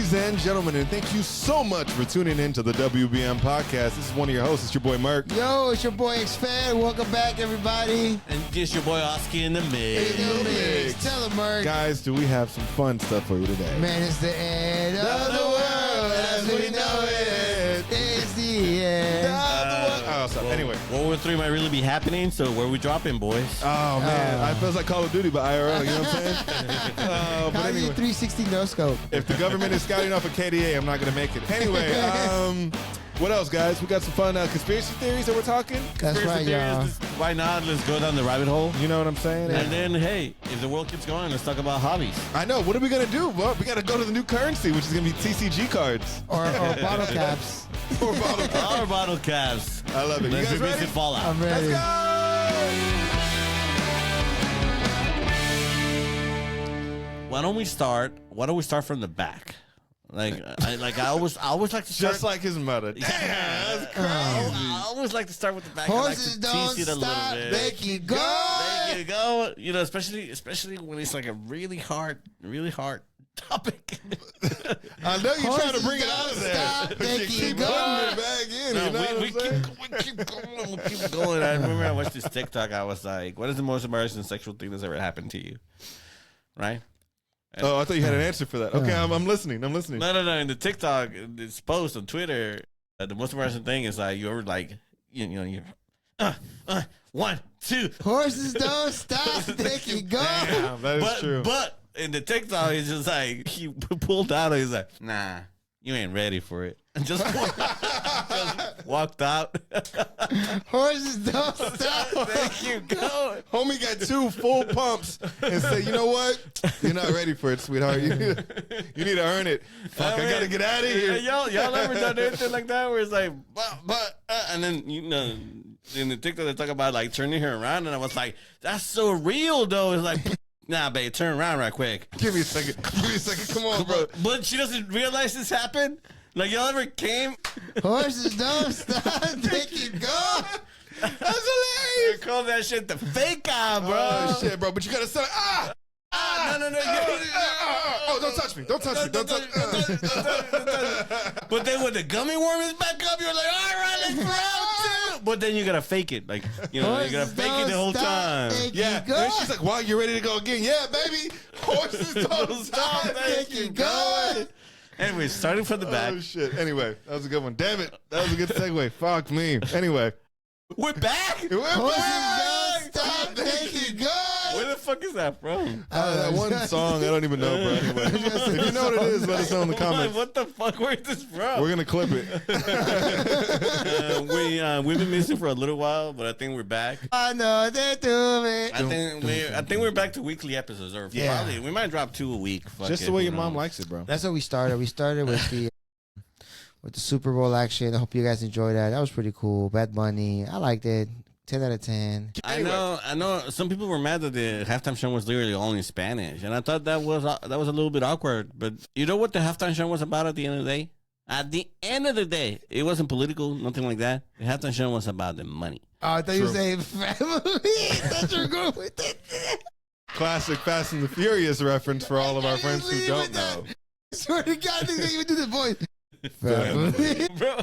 Ladies and gentlemen, and thank you so much for tuning in to the WBM podcast. This is one of your hosts. It's your boy, Merc. Yo, it's your boy, X-Fan. Welcome back, everybody. And it's your boy, Oski in the mix. In the mix. Tell him, Merc. Guys, do we have some fun stuff for you today? Man, it's the end of the world as we know it. It's the end of the world. Oh, so anyway. World War III might really be happening, so where we dropping, boys? Oh, man. I feels like Call of Duty, but IRL, you know what I'm saying? But How do you anyway, 360 no scope? if the government is scouting off a KDA, I'm not going to make it. Anyway, what else, guys? We got some fun conspiracy theories that we're talking. That's right, y'all. Why not? Let's go down the rabbit hole. You know what I'm saying? And then, hey, if the world keeps going, let's talk about hobbies. I know. What are we going to do? Well, we got to go to the new currency, which is going to be TCG cards. Or bottle caps. Or bottle caps. Our bottle caps. I love it. You Let's guys ready? visit Fallout. I'm ready. Let's go! Why don't we start from the back? I always like to start. Just like his mother. Damn, that's crazy. I always like to start with the back. Horses I like don't to tease it a little stop, bit. they keep going. There you go. You know, especially when it's like a really hard topic. I know you're trying to bring it out of Horses there. don't stop, But you they keep keep putting going. it back in. No, You know what we I'm saying? keep going. I remember I watched this TikTok. I was like, "What is the most embarrassing sexual thing that's ever happened to you?" Right? Oh, I thought you had an answer for that. Okay, I'm listening. I'm listening. No. In the TikTok, this post on Twitter, the most embarrassing thing is like you're like, you 1, 2. Horses don't stop, they keep going. Damn, that is true. But in the TikTok, it's just like he pulled out. He's like, "Nah, you ain't ready for it." And just walked out. Horses don't stop, they keep going. Homie got 2 full pumps and said, "You know what? You're not ready for it, sweetheart. You need to earn it. Fuck, I gotta get out of here." Y'all ever done anything like that where it's like, and then in the TikTok they talk about like turning her around, and I was like, that's so real though. It's like, nah, babe, turn around right quick. Give me a second. Come on, bro. But she doesn't realize this happened. Like y'all ever came? Horses don't stop, they keep going. That's hilarious. You call that shit the fake eye, bro. Oh shit, bro. But you gotta say, No. Oh, don't touch me. Don't touch me. Don't touch me. But then when the gummy worm is back up, you're like, all right, let's round 2. But then you gotta fake it, like you gotta fake it the whole time. Yeah. And she's like, "Wow, you ready to go again?" Yeah, baby. Horses don't stop. They keep going. Anyway, starting from the back. Oh shit. Anyway, that was a good one. Damn it. That was a good segue. Fuck me. Anyway. We're back? Horses don't stop, they keep going. Where the fuck is that from? That one song, I don't even know, bro. Anyway. If you know what it is, let us know in the comments. What the fuck? Where is this from? We're gonna clip it. We've been missing for a little while, but I think we're back. I know they do it. I think we're back to weekly episodes, or Yeah. probably we might drop 2 a week. Fuck Just it, the way who your mom knows? likes it, bro. That's how we started. We started with the Super Bowl action. I hope you guys enjoyed that. That was pretty cool. Bad Bunny. I liked it. 10 out of 10. I know. Some people were mad that the halftime show was literally all in Spanish, and I thought that was a little bit awkward. But you know what the halftime show was about at the end of the day? At the end of the day, it wasn't political, nothing like that. The halftime show was about the money. Oh, I thought you were saying family. That's your girl with it. Classic Fast and the Furious reference for all of our friends who don't know. I swear to God, they didn't even do the voice. Family. Bro,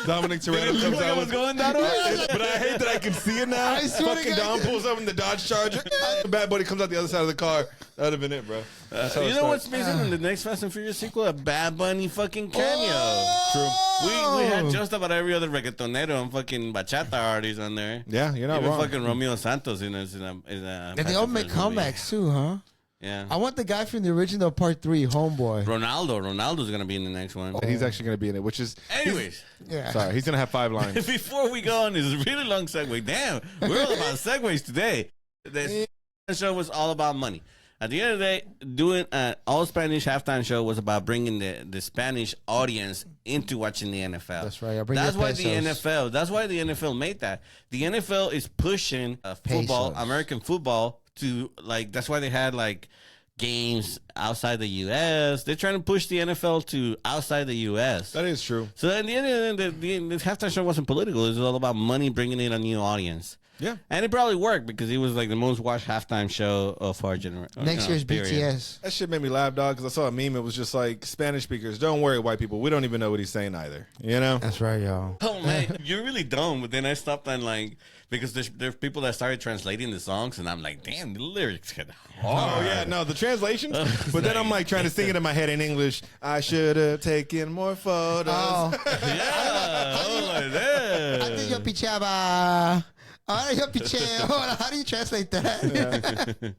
Dominic Toretto comes out with going that way. but I hate that I can see it now. I swear to Fucking God. Dom pulls up in the Dodge Charger. The Bad Buddy comes out the other side of the car. That would have been it, bro. That's how it You know what's starts. missing in the next Fast and Furious sequel? A Bad Bunny fucking cameo. Oh. We had just about every other reggaetonero and fucking bachata artist on there. Yeah, you're not Even wrong. fucking Romeo Santos in a And they all make comebacks too, huh? Yeah. I want the guy from the original Part 3, Homeboy. Ronaldo's gonna be in the next one. And he's actually going to be in it, which is... Anyways, Yeah. Sorry, he's going to have 5 lines. before we go on this really long segue, damn, we're all about segues today. This show was all about money. At the end of the day, doing an all Spanish halftime show was about bringing the Spanish audience into watching the NFL. That's right. Bring That's your why pesos. That's why the NFL made that. The NFL is pushing football, Pesos. American football, to like. That's why they had like games outside the U.S. They're trying to push the NFL to outside the U.S. That is true. So at the end of the day, the halftime show wasn't political. It was all about money, bringing in a new audience. Yeah. And it probably worked because he was like the most watched halftime show of our generation. Next year's period. BTS. That shit made me laugh, dog, because I saw a meme. It was just like, Spanish speakers, don't worry, white people. We don't even know what he's saying either. You know? That's right, y'all. Oh man, you're really dumb. But then I stopped and like because there's people that started translating the songs, and I'm like, damn, the lyrics get hard. Oh, yeah, no, the translations. But then I'm like trying to sing it in my head in English. I should have taken more photos. Oh, Yeah, I was like that. I think you're pichaba. How do you translate that?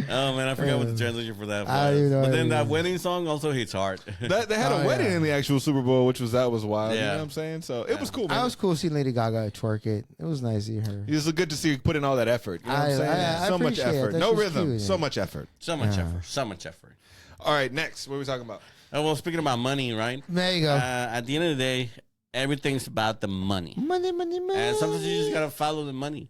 Oh man, I forgot what the translation for that was. I don't even know But what then it that is. wedding song also hits hard. They had a wedding in the actual Super Bowl, which was wild. You Yeah. know what I'm saying? So it was cool, man. I was cool seeing Lady Gaga twerk it. It was nice to see her. It was good to see you put in all that effort. You know what I'm saying? I So much appreciate it. effort. That No shit's rhythm. cute, So yeah. much effort. So much effort. So much effort. All right, next. What are we talking about? Oh, well, speaking about money, right? There you go. At the end of the day, everything's about the money. Money. And sometimes you just gotta follow the money.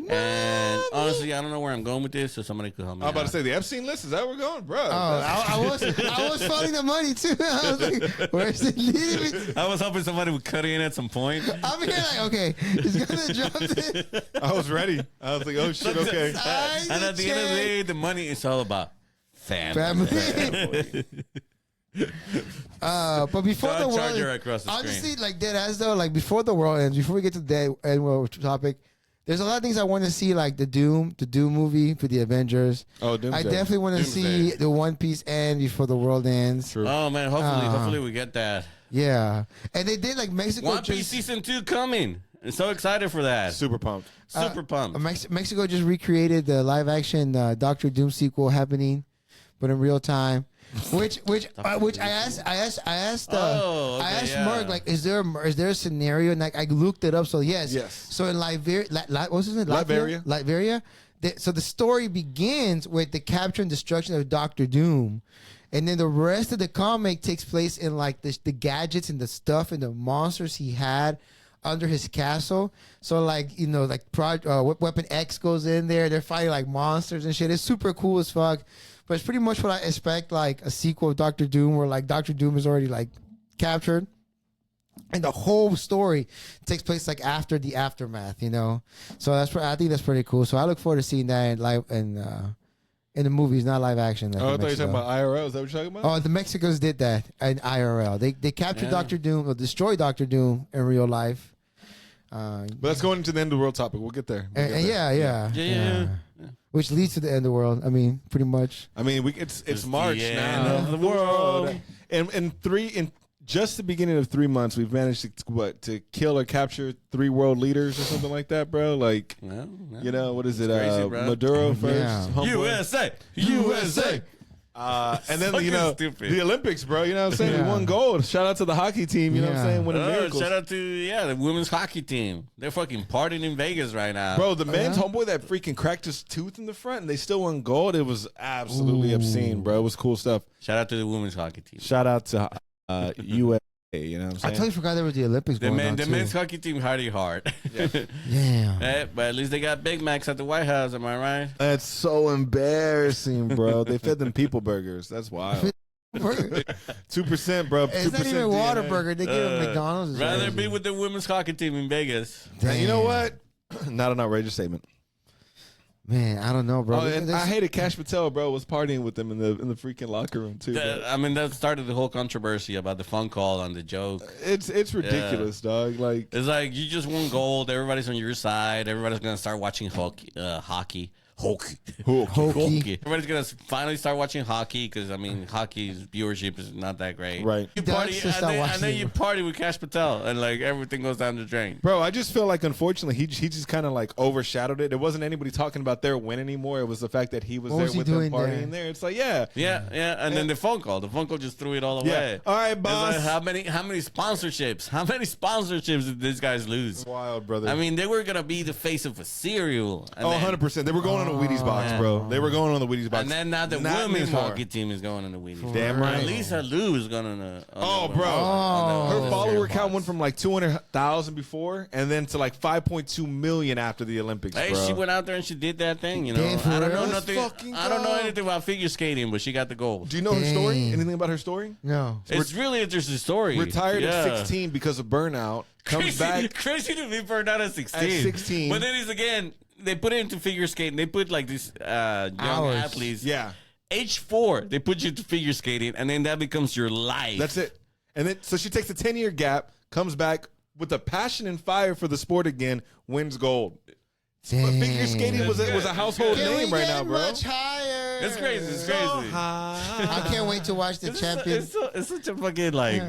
And honestly, I don't know where I'm going with this, so somebody could help me. I'm about out. to say the Epstein list. Is that where we're going, bro? Oh, I was following the money too. I was like, where's it leading me? I was hoping somebody would cut in at some point. I'm here like, okay, he's gonna drop it. I was ready. I was like, oh shit, okay. And at the end of the day, the money is all about family. Family. But before Don't the charge world, her across the honestly, screen. like dead ass though, like before the world ends, before we get to the end world topic, there's a lot of things I want to see, like the Doom movie for the Avengers. Oh, Doomsday. I definitely want to see Doomsday. the One Piece end before the world ends. True. Oh man, hopefully we get that. Yeah, and they did like Mexico. One Piece season 2 coming. I'm so excited for that. Super pumped. Super pumped. Mexico just recreated the live action Doctor Doom sequel happening, but in real time. Which I asked Merc, like, is there a scenario? And like I looked it up. So yes. So in what's his name? Latveria. So the story begins with the capture and destruction of Doctor Doom, and then the rest of the comic takes place in like the gadgets and the stuff and the monsters he had under his castle. So like, you know, like Weapon X goes in there. They're fighting like monsters and shit. It's super cool as fuck. But it's pretty much what I expect, like a sequel of Doctor Doom, where like Doctor Doom is already like captured, and the whole story takes place like after the aftermath, you know. So I think that's pretty cool. So I look forward to seeing that in live in the movies, not live action. Like Oh, I in thought you were talking Mexico. about IRL. Is that what you're talking about? Oh, the Mexicans did that in IRL. They captured Doctor Doom or destroyed Doctor Doom in real life. But let's go into the end of the world topic. We'll get there. We'll get there. Yeah. Which leads to the end of the world. I mean, pretty much. I mean, it's March the now. end of the world. And in just the beginning of 3 months, we've managed to kill or capture 3 world leaders or something like that, bro. Like, you know, what is it? crazy, bro. Maduro first. Yeah. USA. And then, Fucking you know, stupid. the Olympics, bro. You know what I'm saying? Yeah. We won gold. Shout out to the hockey team. You know what I'm Yeah. saying? Winning miracles. Shout out to the women's hockey team. They're fucking partying in Vegas right now. Bro, the man's homeboy that freaking cracked his tooth in the front and they still won gold. It was absolutely obscene, bro. It was cool stuff. Shout out to the women's hockey team. Shout out to USA. You know what I'm I saying? totally forgot there was the Olympics The going on men's too. hockey team hardy hard. Yeah. But at least they got Big Macs at the White House. Am I right? That's so embarrassing, bro. They fed them people burgers. That's wild. 2%, bro. It's 2% not even DNA. Whataburger. They give them McDonald's. It's Rather crazy. be with the women's hockey team in Vegas. And you know Damn. what? Not an outrageous statement. Man, I don't know, bro. Oh, and There's- I hated Cash Patel, bro. Was partying with them in the freaking locker room too. bro. I mean, that started the whole controversy about the phone call on the joke. It's ridiculous, dog. Like, It's like you just won gold. Everybody's on your side. Everybody's gonna start watching hockey. Hockey. Everybody's gonna finally start watching hockey because I mean, hockey's viewership is not that great. Right. You Dogs party, should and start then, watching it. you party with Cash Patel, and like everything goes down the drain. bro, I just feel like unfortunately he just kind of like overshadowed it. There wasn't anybody talking about their win anymore. It was the fact that he was What there was he with them doing partying there? there. It's like, yeah. And then the phone call just threw it all away. All right, It's boss. like, how many sponsorships? How many sponsorships did these guys lose? Wild, brother. I mean, they were gonna be the face of a cereal. And oh, then- 100%. They were going going to Wheaties box, bro. They were going on the Wheaties box. And then now the women's hockey team is going on the Wheaties. Damn right. Lisa Lou is going on the. Her follower count went from like 200,000 before, and then to like 5.2 million after the Olympics. Hey, bro. she went out there and she did that thing. You know, I don't know nothing. I don't know anything about figure skating, but she got the gold. Do you know her story? Anything about her story? No. It's really interesting story. Retired at 16 because of burnout. Comes back crazy to be burned out at 16. At 16. But then again, they put it into figure skating. They put like these young athletes. Yeah. Age 4, they put you into figure skating, and then that becomes your life. That's it. And then so she takes a 10-year gap, comes back with a passion and fire for the sport again, wins gold. But figure skating was a household name right now, bro. Much higher. It's crazy. It's crazy. I can't wait to watch the champion. It's such a fucking like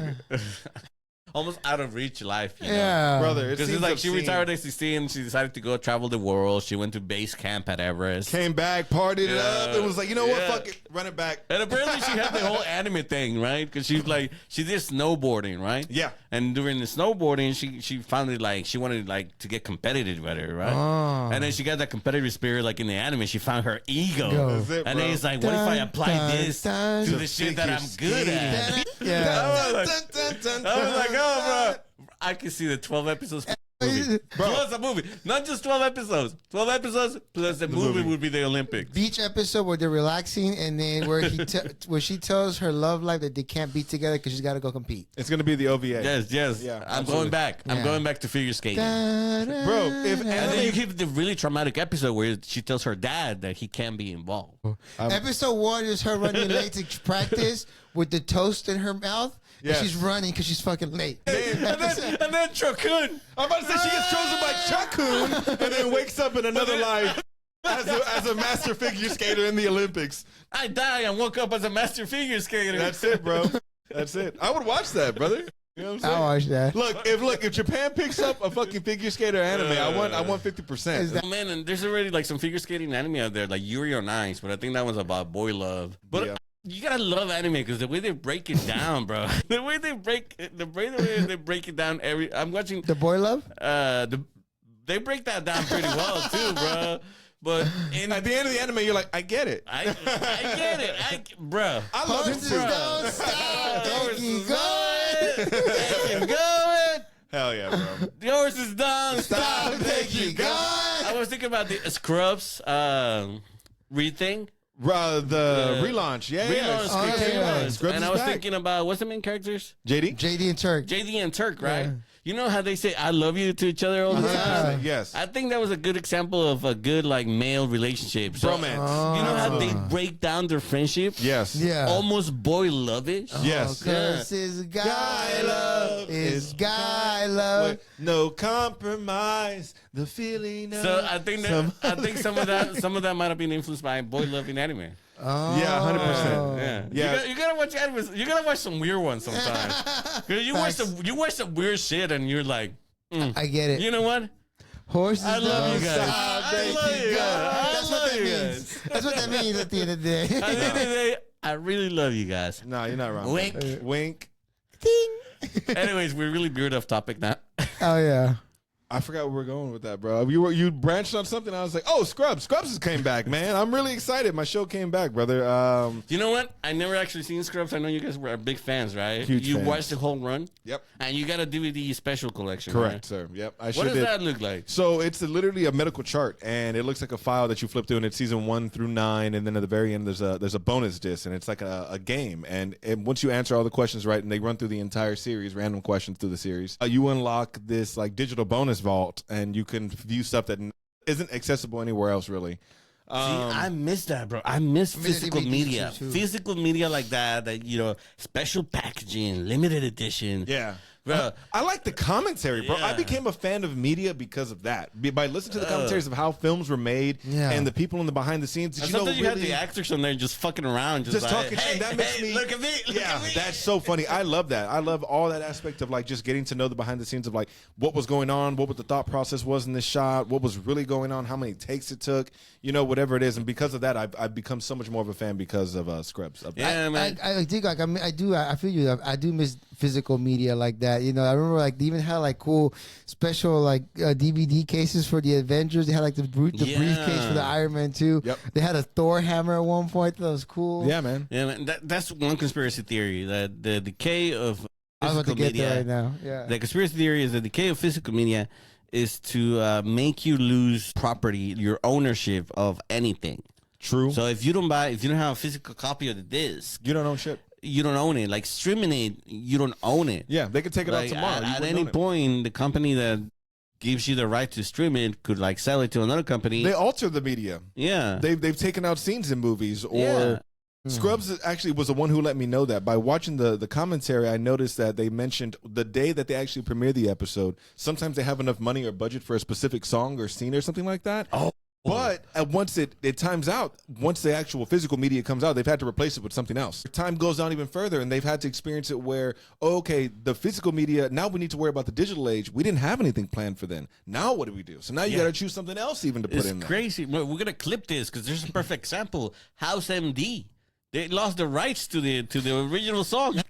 almost out of reach life, you know? Yeah, brother. Because it's like she retired at 16. She decided to go travel the world. She went to base camp at Everest. Came back, partied it up. It was like, you know what? Fuck it, run it back. And apparently she had the whole anime thing, right? Because she did snowboarding, right? Yeah. And during the snowboarding, she found it like she wanted like to get competitive with her, right? Oh. And then she got that competitive spirit, like in the anime. She found her ego, That's it, and then it's like, what if I apply this to the shit that I'm good at? Yeah. I was like, oh, bro, I can see the 12 episodes. Movie. Plus a movie, not just 12 episodes. 12 episodes plus the movie would be the Olympics. Beach episode where they're relaxing, and then where she tells her love life that they can't be together because she's got to go compete. It's gonna be the OVA. Yes. Yeah, I'm going back. I'm going back to figure skating. Bro, And then you keep the really traumatic episode where she tells her dad that he can't be involved. Episode 1 is her running late to practice with the toast in her mouth. Yes. And she's running because she's fucking late. and then Chokun. I'm about to say she gets chosen by Chakun and then wakes up in another life as a master figure skater in the Olympics. I die and woke up as a master figure skater. That's it, bro. That's it. I would watch that, brother. You know what I'm saying? I'll watch that. Look, if Japan picks up a fucking figure skater anime, I want 50%. Oh, man, and there's already like some figure skating anime out there, like Yuri on Ice, but I think that was about boy love. But Yeah. you gotta love anime because the way they break it down, bro. The way they break it down. I'm watching The boy love? they break that down pretty well too, bro. But At the end of the anime, you're like, I get it. I get it, bro. I love it, Horses bro. don't stop. They keep going. They keep going. Hell yeah, bro. The horses don't stop. They keep going. I was thinking about the Scrubs read thing. The relaunch. Yeah, Relaunch, Oh, Scrubs yeah. relaunch. Scrubs And is I was back. thinking about what's the main characters? JD? JD and Turk. JD and Turk, right? Yeah. You know how they say "I love you" to each other all the time. Yes. I think that was a good example of a good like male relationship. So, Bromance. you know how they break down their friendship? Yes. Yeah. Almost boy love-ish. Yes. Cause it's guy love. It's guy love. With no compromise. The feeling of So I think some of that might have been influenced by boy loving anime. Oh. Yeah, 100%. Yeah, Yeah. You gotta watch animes. You gotta watch some weird ones sometimes. 'Cause you watch some weird shit and you're like, I get it. you know what? Horses I love you don't guys. stop. I They love keep you going. guys. That's what that means. That's what that means at the end of the day. At the end of the day, I really love you guys. No, you're not wrong. Wink. Wink. Anyways, we're really weird off topic now. Oh yeah. I forgot where we're going with that, bro. You branched on something. I was like, oh, Scrubs. Scrubs has came back, man. I'm really excited. My show came back, brother. You know what? I never actually seen Scrubs. I know you guys were big fans, right? Huge You fans. watched the whole run? Yep. And you got a DVD special collection, Correct, right? sir. Yep. I What sure does did. that look like? So it's literally a medical chart, and it looks like a file that you flip through, and it's season 1 through 9, and then at the very end there's a bonus disc, and it's like a game, and once you answer all the questions right, and they run through the entire series, random questions through the series, you unlock this like digital bonus vault, and you can view stuff that isn't accessible anywhere else, really. See, I miss that, bro. I miss physical DVDs media. too. Physical media like that, you know, special packaging, limited edition. Yeah. Bro. I like the commentary, bro. I Yeah. became a fan of media because of that. By listening to the commentaries of how films were made Yeah. and the people in the behind the scenes. And You know, sometimes you really, had the actors on there just fucking around, just like, talking shit. hey, And that makes hey, me look at me, look yeah, at me. that's so funny. I love that. I love all that aspect of like just getting to know the behind the scenes of like what was going on, what the thought process was in this shot, what was really going on, how many takes it took, you know, whatever it is. And because of that, I've become so much more of a fan because of Scrubs. Yeah, man. I think like I feel you. I do miss physical media like that. that. You know, I remember like they even had like cool special like DVD cases for the Avengers. They had like the briefcase for the Iron Man 2. Yep. They had a Thor hammer at one point. That was cool. Yeah, man. Yeah, man. That's one conspiracy theory, that the decay of I was about to physical get media. there right now. Yeah. The conspiracy theory is the decay of physical media is to make you lose property, your ownership of anything. True. So if you don't have a physical copy of the disc, You don't own shit. you don't own it. Like streaming it, you don't own it. Yeah, they could take it out Like tomorrow. You at wouldn't any own it. point, the company that gives you the right to stream it could like sell it to another company. They alter the media. Yeah. They've taken out scenes in movies or. Yeah. Scrubs actually was the one who let me know that. By watching the commentary, I noticed that they mentioned the day that they actually premiere the episode. Sometimes they have enough money or budget for a specific song or scene or something like that. Oh. But once it times out, once the actual physical media comes out, they've had to replace it with something else. Time goes down even further, and they've had to experience it where, okay, the physical media, now we need to worry about the digital age. We didn't have anything planned for then. Now what do we do? So now you got to choose something else even to put It's in there. crazy. We're going to clip this because there's a perfect example. House MD. They lost the rights to the original song. Yeah,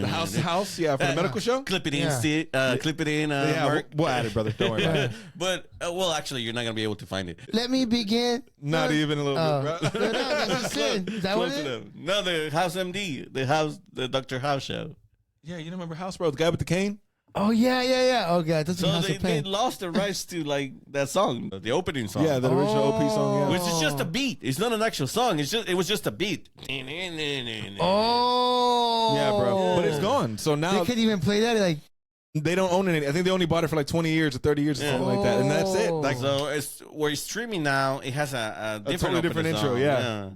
the house, yeah, for the medical show. Clip it in, Yeah. clip it in. Yeah, Merc. we'll add it, brother. Don't worry about it. But well, actually, you're not gonna be able to find it. Let me begin. Not even a little bit, bro. No, that's just it. Is that what Close it is? enough. No, the House MD, the Dr. House show. Yeah, you don't remember House, bro? The guy with the cane? Oh, yeah. Oh, God. That's So House they of Pain. lost the rights to like that song, the opening song. Yeah, the original OP song, yeah. which is just a beat. It's not an actual song. It was just a beat. Oh. Yeah, bro. But it's gone. So They now couldn't even play that. Like, they don't own it. I think they only bought it for like 20 years or 30 years or something like that. And that's it. Like, So it's where it's streaming now. It has a different, totally different opening intro, song. yeah.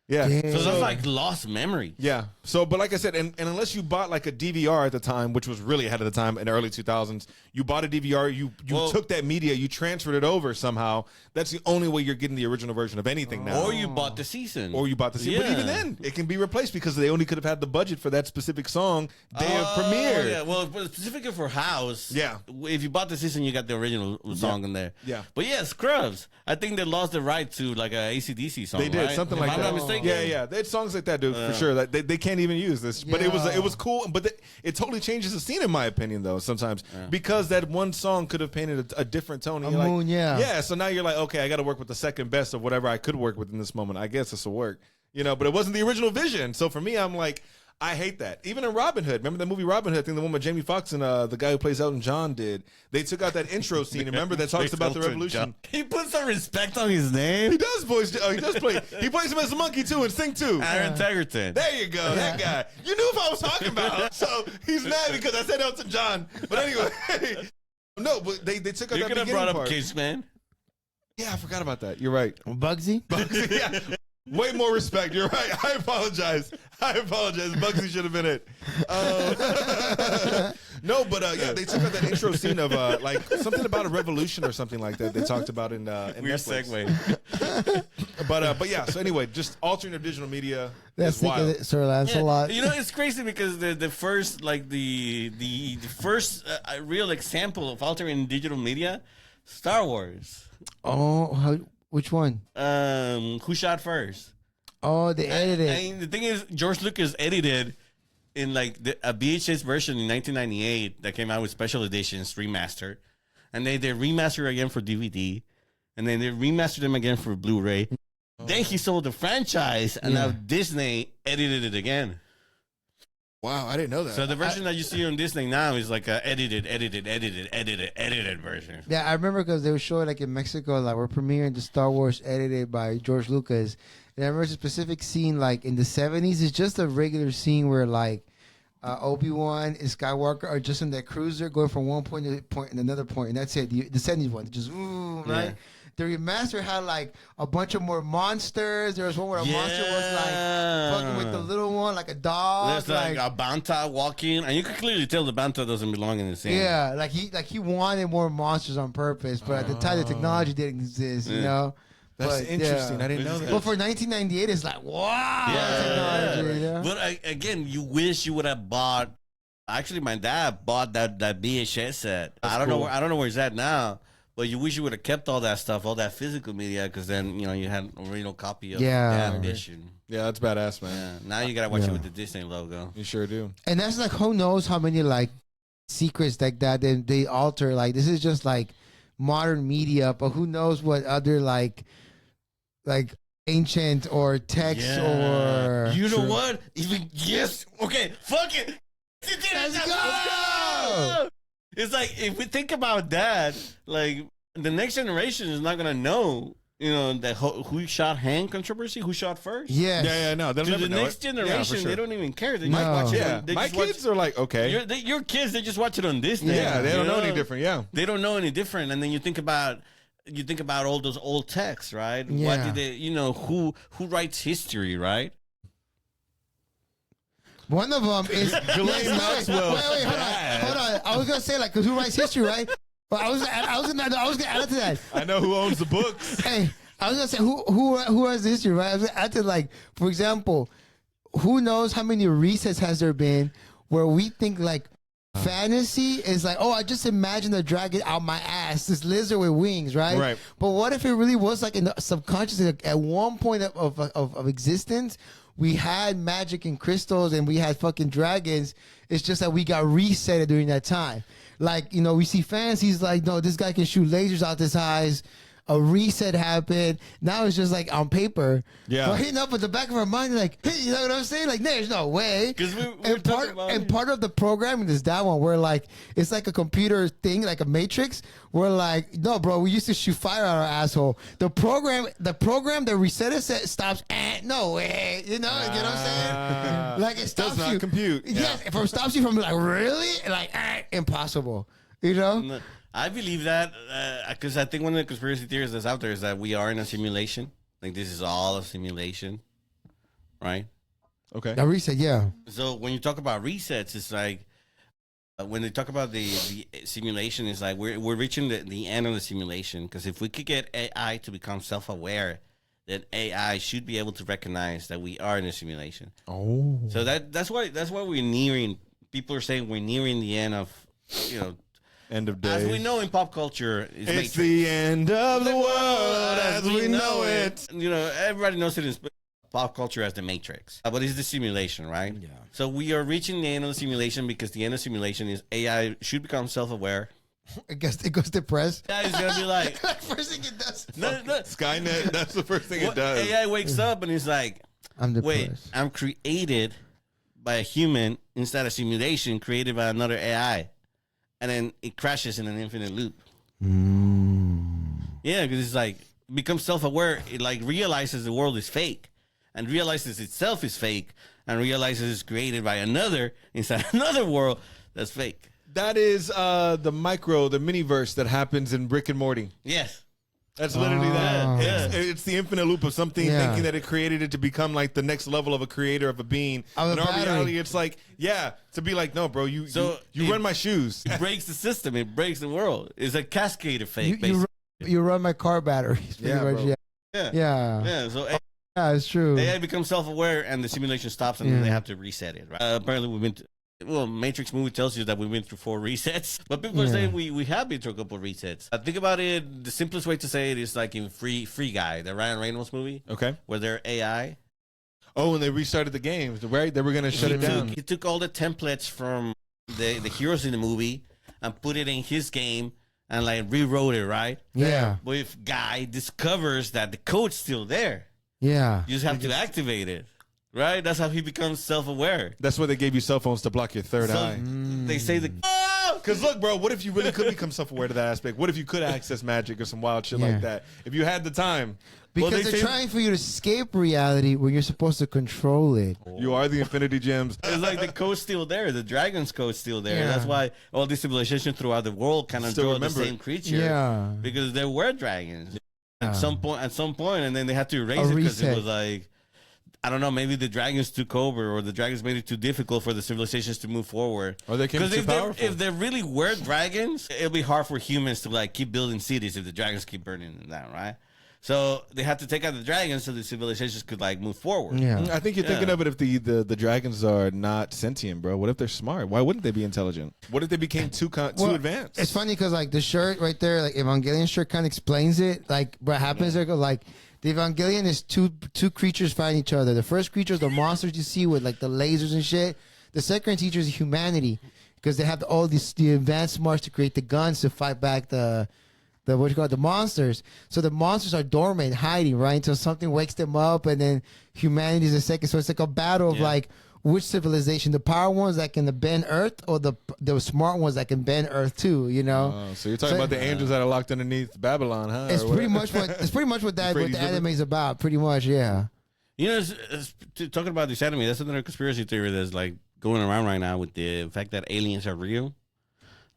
yeah. Damn. So that's like lost memory. Yeah. So, but like I said, and unless you bought like a DVR at the time, which was really ahead of the time in the early 2000s, you bought a DVR, you took that media, you transferred it over somehow. That's the only way you're getting the original version of anything now. Or you bought the season. Or you bought the season. But even then, it can be replaced because they only could have had the budget for that specific song day of premiere. Yeah, well, specifically for House. Yeah. If you bought the season, you got the original song in there. Yeah. But yeah, Scrubs. I think they lost the right to like a AC/DC song. They did right? something If like I'm that. not mistaken. Yeah. They had songs like that, dude, for sure. That they can't even use this, but it was cool. But it totally changes the scene, in my opinion, though. Sometimes because that one song could have painted a different tone. And you're moon, like, yeah. So now you're like, okay, I got to work with the second best of whatever I could work with in this moment. I guess this will work, But it wasn't the original vision. So for me, I'm like, I hate that. Even in Robin Hood, remember that movie Robin Hood? I think the one with Jamie Foxx and the guy who plays Elton John did. They took out that intro scene. Remember that talks about the revolution. He put some respect on his name. He does, boys. Oh, he does play. He plays him as a monkey too and sing too. Aaron Tegerton. There you go, that guy. You knew who I was talking about. So he's mad because I said Elton John. But anyway, no, but they took out You that could have beginning brought up part. Case Man. Yeah, I forgot about that. You're right. Bugsy? Bugsy, yeah. Way more respect. You're right. I apologize. Bugsy should have been it. No, but yeah, they took out that intro scene of like something about a revolution or something like that. They talked about in Weird Netflix. segue. But yeah. So anyway, just altering of digital media That's is wild. Sir Lancelot. You know, it's crazy because the first like the first real example of altering digital media, Star Wars. Oh, which one? Who shot first? Oh, they edited. I mean, the thing is, George Lucas edited in like a VHS version in 1998 that came out with special editions remastered, and they remastered again for DVD, and then they remastered them again for Blu-ray. Then he sold the franchise, and now Disney edited it again. Wow, I didn't know that. So the version that you see on Disney now is like a edited version. Yeah, I remember because they were showing like in Mexico, like we're premiering the Star Wars edited by George Lucas. And I remember a specific scene like in the 70s. It's just a regular scene where like Obi-Wan and Skywalker are just in that cruiser going from one point to point and another point, and that's it. The 70s one, just right. The remaster had like a bunch of more monsters. There was one where a monster was like fucking with the little one, like a dog. There's like a Banta walking, and you can clearly tell the Banta doesn't belong in the scene. Yeah, like he wanted more monsters on purpose, but at the time the technology didn't exist, you know. That's interesting. I didn't know that. But for 1998, it's like wow, technology. You know? But again, you wish you would have bought. Actually, my dad bought that VHS set. I don't know. I don't know where it's at now. But you wish you would have kept all that stuff, all that physical media, because then you had an original copy of Ambition. Yeah, that's badass, man. Yeah. Now you gotta watch it with the Disney logo. You sure do. And that's like, who knows how many like secrets like that they alter. Like this is just like modern media, but who knows what other like ancient or text or you know what? Even okay, fuck it. Let's go. It's like if we think about that, like the next generation is not gonna know, that who shot hand controversy, who shot first. Yes. Yeah, no. They'll To never the know next it. generation, Yeah, for sure. they don't even care. They No. just watch it. Yeah, They my just watch- kids are like, okay. your kids, they just watch it on Disney. Yeah, they don't know any different. Yeah. They don't know any different. And then you think about all those old texts, right? Yeah. What did they, who writes history, right? One of them is Ghislaine Maxwell. Wait, hold on. I was gonna say like, cause who writes history, right? But I was gonna add to that. I know who owns the books. Hey, I was gonna say who has the history, right? I was gonna add to like, for example, who knows how many resets has there been where we think like fantasy is like, oh, I just imagine a dragon out my ass, this lizard with wings, right? Right. But what if it really was like in the subconscious, like, at one point of existence, we had magic and crystals and we had fucking dragons. It's just that we got reset during that time. Like, we see fantasies like, no, this guy can shoot lasers out his eyes. A reset happened. Now it's just like on paper. Yeah. But hitting up at the back of our mind, like, hey, you know what I'm saying? Like, there's no way. 'Cause we were and talking about part of the programming is that one where like it's like a computer thing, like a matrix, where like, no, bro, we used to shoot fire out our asshole. The program that reset us stops. No way. You know what I'm saying? Like it stops does not you. compute. Yes, it stops you from like really like impossible. You know? I believe that because I think one of the conspiracy theories that's out there is that we are in a simulation. Like this is all a simulation, right? Okay. That reset, yeah. So when you talk about resets, it's like when they talk about the simulation, it's like we're reaching the end of the simulation. Because if we could get AI to become self-aware, then AI should be able to recognize that we are in a simulation. Oh. So that's why we're nearing. People are saying we're nearing the end of End of day. As we know in pop culture, it's Matrix. the end of the world as we know it. Everybody knows it in pop culture as the Matrix. But it's the simulation, right? Yeah. So we are reaching the end of the simulation because the end of the simulation is AI should become self-aware. I guess it goes depressed. AI is going to be like... First thing it does. no. Skynet, that's the first thing it does. AI wakes up and he's like, I'm depressed. wait, I'm created by a human instead of simulation created by another AI. And then it crashes in an infinite loop. Yeah, because it's like becomes self-aware. It like realizes the world is fake, and realizes itself is fake, and realizes it's created by another inside another world that's fake. That is the miniverse that happens in Rick and Morty. Yes. That's literally that. Yeah. It's the infinite loop of something thinking that it created it to become like the next level of a creator of a being. Of a In our battery. reality, it's like, to be like, no, bro, you run my shoes. It breaks the system. It breaks the world. It's a cascade effect, You basically. run my car batteries. pretty Yeah, much, bro. Yeah. Yeah. Yeah. So It's true. AI becomes self-aware, and the simulation stops, and then they have to reset it. Right? Apparently, Matrix movie tells you that we went through 4 resets, but people are saying we have been through a couple of resets. Think about it. The simplest way to say it is like in Free Guy, the Ryan Reynolds movie, Okay. where they're AI. Oh, and they restarted the games, right? They were going to shut it down. He took all the templates from the heroes in the movie and put it in his game and like rewrote it, right? Yeah. But if Guy discovers that the code's still there, Yeah. you just have to activate it, right? That's how he becomes self-aware. That's why they gave you cell phones to block your third eye. They say Because look, bro, what if you really could become self-aware to that aspect? What if you could access magic or some wild shit like that? If you had the time. Because Well, they're say trying for you to escape reality when you're supposed to control it. you are the Infinity Gems. it's like the code's still there. The dragon's code's still there. Yeah. That's why all these civilizations throughout the world kind of Still draw the remember same it. creature. Yeah. Because there were dragons. At some point, and then they had to erase A it because it reset. was like, I don't know, maybe the dragons took over or the dragons made it too difficult for the civilizations to move forward. Or they came too powerful. If there really were dragons, it'll be hard for humans to like keep building cities if the dragons keep burning them down, right? So they had to take out the dragons so the civilizations could like move forward. Yeah. I think you're thinking of it if the dragons are not sentient, bro. What if they're smart? Why wouldn't they be intelligent? What if they became too advanced? It's funny because like the shirt right there, like Evangelion shirt, kind of explains it. Like what happens there, like the Evangelion is two creatures fighting each other. The first creature is the monsters you see with like the lasers and shit. The second teacher is humanity because they have all the advanced smarts to create the guns to fight back the what you call it, the monsters. So the monsters are dormant, hiding, right? Until something wakes them up, and then humanity is the second. So it's like a battle of like which civilization, the power ones that can bend Earth, or the smart ones that can bend Earth too. You know. So you're talking about the angels that are locked underneath Babylon, huh? It's pretty much what the anime is about. Pretty much, yeah. You know, talking about this anime, that's another conspiracy theory that's like going around right now with the fact that aliens are real.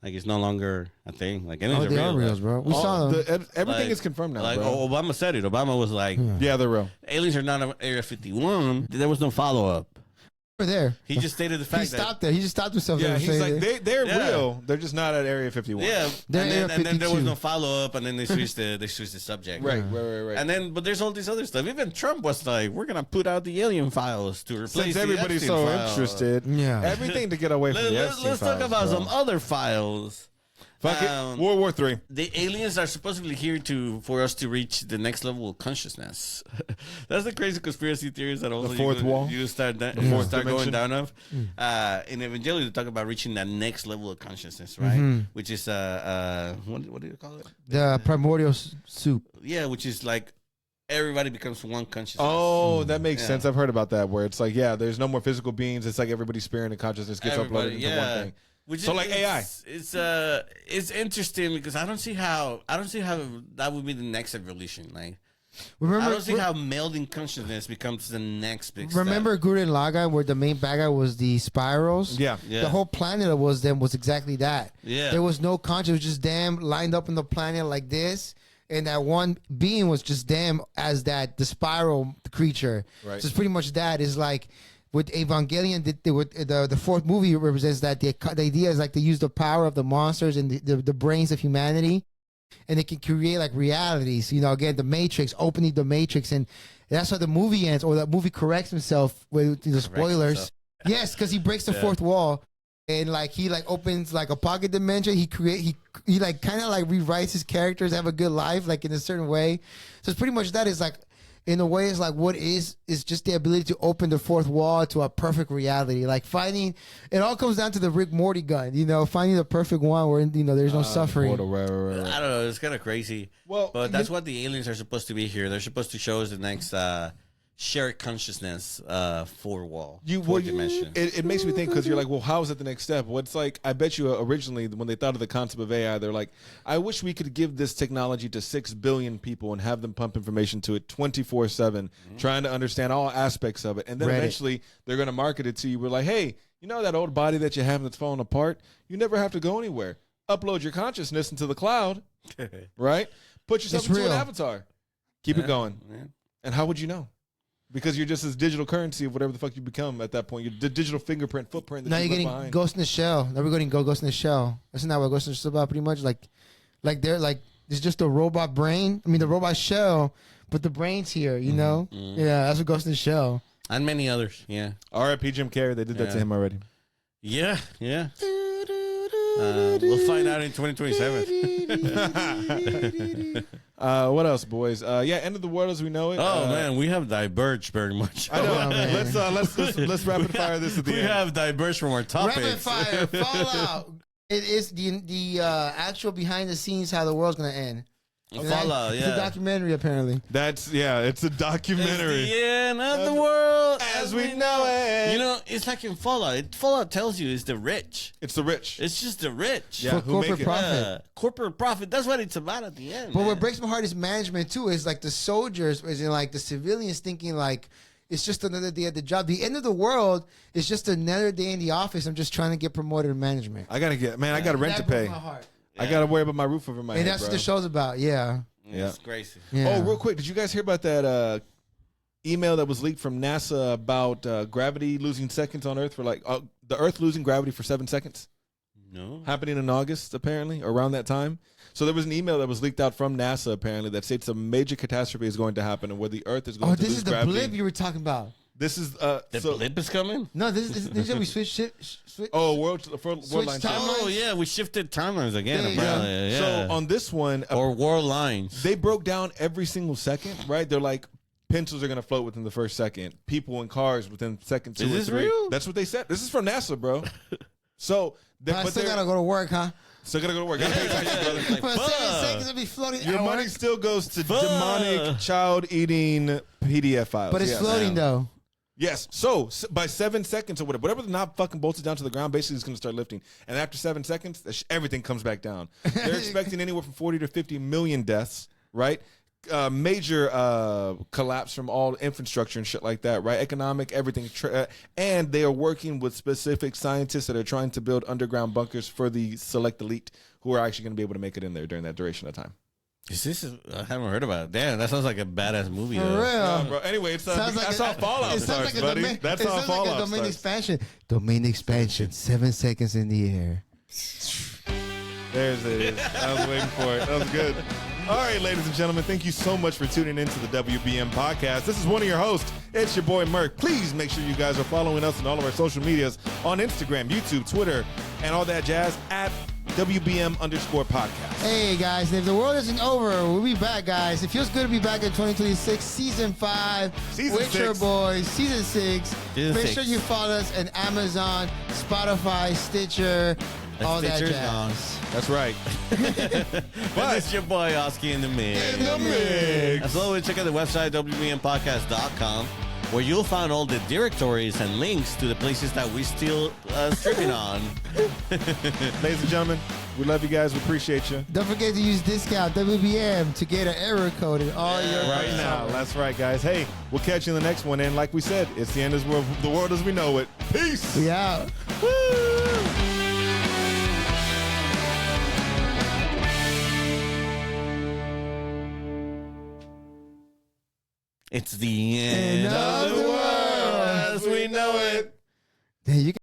Like it's no longer a thing. Like aliens they are real, bro. We saw them. Everything is confirmed now. Like bro. Obama said it. Obama was like, "Yeah, they're real. Aliens are not on Area 51." There was no follow up. Over there. He just stated the fact he stopped there. He just stopped himself. Yeah, there he's like they're real. They're just not at Area 51. Yeah, They're and then there was 52. no follow up, and then they switched the subject. Right. And then, but there's all this other stuff. Even Trump was like, "We're gonna put out the alien files to replace." Since everybody's the so Epstein file. interested, Yeah. everything to get away from the Let's Epstein talk files, about bro. some other files. Fuck it. World War III. The aliens are supposedly here for us to reach the next level of consciousness. That's the crazy conspiracy theories that also fourth wall? you start fourth going dimension? down of. In Evangelion, they talk about reaching that next level of consciousness, right? Which is what do you call it? The primordial soup. Yeah, which is like everybody becomes one consciousness. Oh, that makes sense. I've heard about that. Where it's like, there's no more physical beings. It's like everybody's spirit and consciousness gets uploaded into one thing. So like AI. It's interesting because I don't see how that would be the next evolution. Like I don't see how melding consciousness becomes the next big step. Remember Gurren Lagann, where the main bad guy was the spirals? Yeah. The whole planet was exactly that. Yeah. There was no conscious. It was just them lined up in the planet like this. And that one being was just them as the spiral creature. Right. So it's pretty much that. Is like with Evangelion, the fourth movie represents that the idea is like they use the power of the monsters and the brains of humanity, and they can create like realities. You know, again, the Matrix, opening the Matrix, and that's how the movie ends, or the movie corrects himself with the spoilers. Yes, because he breaks the fourth wall, and like he like opens like a pocket dimension. He like kind of like rewrites his characters to have a good life, like in a certain way. So it's pretty much that. Is like, in a way, it's like what is just the ability to open the fourth wall to a perfect reality. Like finding, it all comes down to the Rick Morty gun, you know, finding the perfect one where, you know, there's no suffering. Right. I don't know. It's kind of crazy. Well, but that's what the aliens are supposed to be here. They're supposed to show us the next shared consciousness fourth wall, fourth dimension. It makes me think, because you're like, well, how is it the next step? Well, it's like, I bet you originally when they thought of the concept of AI, they're like, I wish we could give this technology to 6 billion people and have them pump information to it 24/7, trying to understand all aspects of it. And then eventually they're going to market it to you. We're like, hey, you know that old body that you have that's falling apart? You never have to go anywhere. Upload your consciousness into the cloud, right? Put yourself into an avatar. Keep it going. Yeah. And how would you know? Because you're just this digital currency of whatever the fuck you become at that point. Your digital fingerprint, footprint that Now you you're left getting behind. Ghost in the Shell. Now we're getting Ghost in the Shell. Isn't that what Ghost in the Shell is about? Pretty much like they're like, it's just a robot brain. I mean, the robot shell, but the brain's here. You know? Yeah, that's what Ghost in the Shell. And many others. Yeah. R.I.P. Jim Carrey. They did that to him already. Yeah. We'll find out in 2027. What else, boys? End of the world as we know it. Oh man, we have diverged very much. I know. man. Let's rapid fire this at the We end. have diverged from our topics. Rapid fire, Fallout. It is the actual behind the scenes how the world's gonna end. Fallout, It's a documentary apparently. It's a documentary. It's the end of the world as we know it. You know, it's like in Fallout. Fallout tells you it's the rich. It's the rich. It's just the rich. Yeah, For who make corporate it. profit. Corporate profit. That's what it's about at the end. But man. what breaks my heart is management too. Is like the soldiers, is in like the civilians thinking like it's just another day at the job. The end of the world is just another day in the office. I'm just trying to get promoted to management. I got rent to That broke pay. my heart. I got to worry about my roof over my head, And that's bro. what the show's about. Yeah. It's crazy. Yeah. Oh, real quick, did you guys hear about that email that was leaked from NASA about gravity losing seconds on Earth for like the Earth losing gravity for 7 seconds? No. happening in August, apparently, around that time. So there was an email that was leaked out from NASA, apparently, that states a major catastrophe is going to happen and where the Earth is going to this lose is the gravity. blip you were talking about. This is The blip is coming? No, this is we switch shit. world line. timelines. Oh, yeah, we shifted timelines again, There you apparently. Yeah. So on this one, or world lines. they broke down every single second, right? They're like, pencils are going to float within the first second. People in cars within second 2 Is or this 3. real? That's what they said. This is from NASA, bro. So, I still gotta go to work, huh? Still gotta go to work. Gotta pay taxes, brother. Like, For 7 fuck. seconds, I'll be floating. Your at money work. still goes to Fuck. demonic child-eating PDF files. But it's Yes. floating though. Yes. So by 7 seconds or whatever the knob fucking bolts it down to the ground, basically it's going to start lifting. And after 7 seconds, everything comes back down. They're expecting anywhere from 40 to 50 million deaths, right? Major collapse from all infrastructure and shit like that, right? Economic, everything. And they are working with specific scientists that are trying to build underground bunkers for the select elite who are actually going to be able to make it in there during that duration of time. I haven't heard about it. Damn, that sounds like a badass movie. For though. real. Yeah, bro. Anyway, Sounds that's how Fallout starts, buddy. That's how Fallout domain starts. expansion. Domain expansion. 7 seconds in the air. There's it. I was waiting for it. That was good. All right, ladies and gentlemen, thank you so much for tuning into the WBM podcast. This is one of your hosts. It's your boy, Merc. Please make sure you guys are following us on all of our social medias on Instagram, YouTube, Twitter, and all that jazz at WBM_podcast. Hey guys, if the world isn't over, we'll be back, guys. It feels good to be back in 2026, season 5. Season Witcher 6. Boys, season 6. Season Make 6. sure you follow us on Amazon, Spotify, Stitcher, all that Stitcher's jazz. on. That's right. But it's your boy Oski in the mix. In the mix. As always, check out the website WBMpodcast.com, where you'll find all the directories and links to the places that we still streaming on. Ladies and gentlemen, we love you guys. We appreciate you. Don't forget to use discount WBM to get an error code in all your Right now. That's right, guys. Hey, we'll catch you in the next one. And like we said, it's the end of the world as we know it. Peace. We out. It's the end End of the world as we know it. There you go.